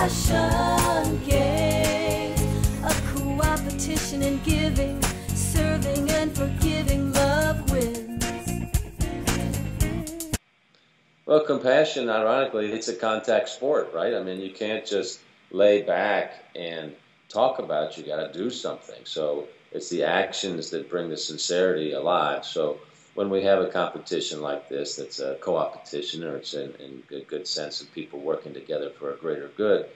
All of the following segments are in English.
Compassion games, a competition in giving, serving and forgiving, love wins. Well, compassion, ironically, it's a contact sport, right? I mean, you can't just lay back and talk about it. You got to do something. So it's the actions that bring the sincerity alive. So when we have a competition like this, that's a co-opetition, or it's in a good sense of people working together for a greater good,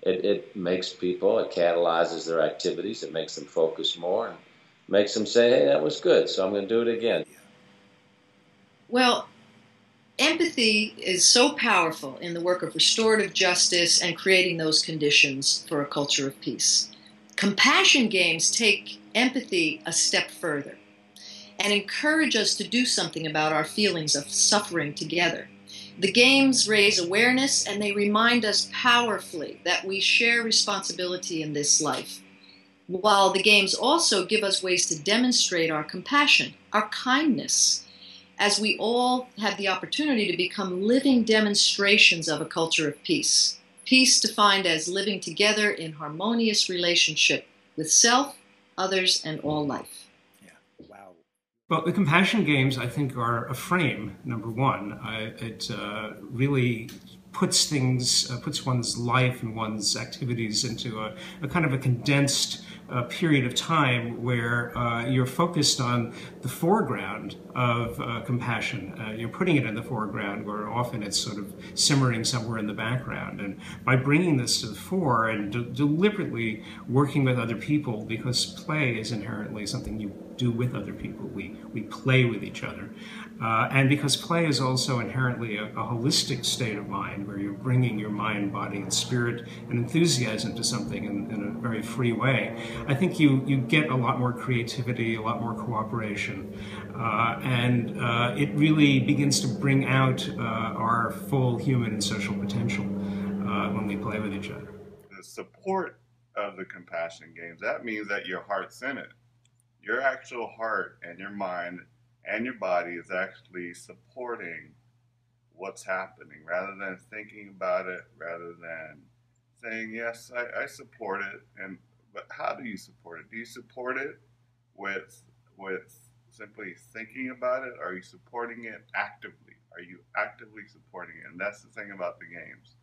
it makes people, it catalyzes their activities, it makes them focus more, and makes them say, hey, that was good, so I'm going to do it again. Well, empathy is so powerful in the work of restorative justice and creating those conditions for a culture of peace. Compassion games take empathy a step further and encourage us to do something about our feelings of suffering together. The games raise awareness, and they remind us powerfully that we share responsibility in this life, while the games also give us ways to demonstrate our compassion, our kindness, as we all have the opportunity to become living demonstrations of a culture of peace. Peace defined as living together in harmonious relationship with self, others, and all life. Well, the compassion games, I think, are a frame, number one. It really puts one's life and one's activities into a kind of a condensed period of time where you're focused on the foreground of compassion. You're putting it in the foreground where often it's sort of simmering somewhere in the background. And by bringing this to the fore and deliberately working with other people, because play is inherently something you do with other people. We play with each other. And because play is also inherently a holistic state of mind where you're bringing your mind, body, and spirit and enthusiasm to something in a very free way, I think you get a lot more creativity, a lot more cooperation, and it really begins to bring out our full human and social potential when we play with each other. The support of the compassion games, that means that your heart's in it. Your actual heart and your mind and your body is actually supporting what's happening rather than thinking about it, rather than saying, yes, I support it. But how do you support it? Do you support it with simply thinking about it? Or are you supporting it actively? Are you actively supporting it? And that's the thing about the games.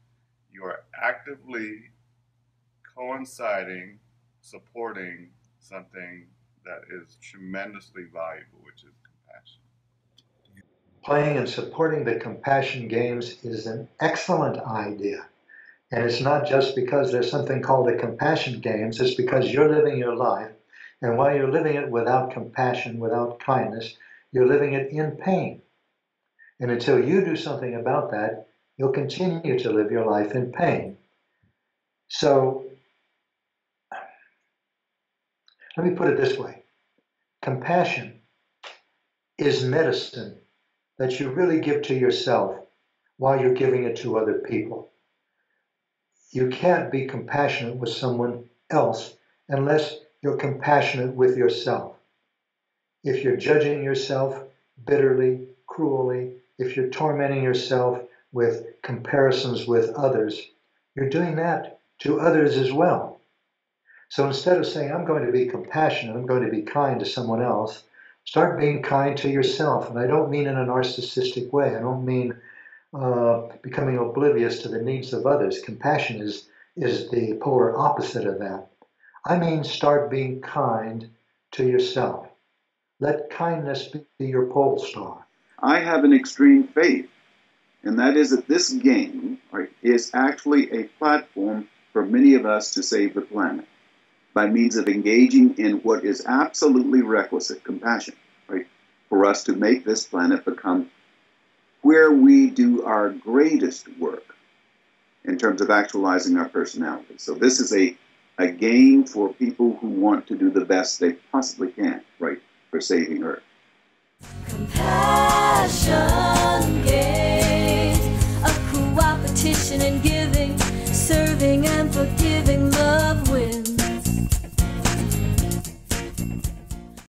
You are actively coinciding, supporting something that is tremendously valuable, which is compassion. Playing and supporting the compassion games is an excellent idea. And it's not just because there's something called the compassion games, it's because you're living your life. And while you're living it without compassion, without kindness, you're living it in pain. And until you do something about that, you'll continue to live your life in pain. So, let me put it this way. Compassion is medicine that you really give to yourself while you're giving it to other people. You can't be compassionate with someone else unless you're compassionate with yourself. If you're judging yourself bitterly, cruelly, if you're tormenting yourself with comparisons with others, you're doing that to others as well. So instead of saying, I'm going to be compassionate, I'm going to be kind to someone else, start being kind to yourself. And I don't mean in a narcissistic way. I don't mean becoming oblivious to the needs of others. Compassion is the polar opposite of that. I mean, start being kind to yourself. Let kindness be your pole star. I have an extreme faith, and that is that this game, right, is actually a platform for many of us to save the planet by means of engaging in what is absolutely requisite, compassion, right, for us to make this planet become where we do our greatest work in terms of actualizing our personality. So this is a game for people who want to do the best they possibly can, right, for saving Earth. Compassion games, a competition in giving, serving and forgiving.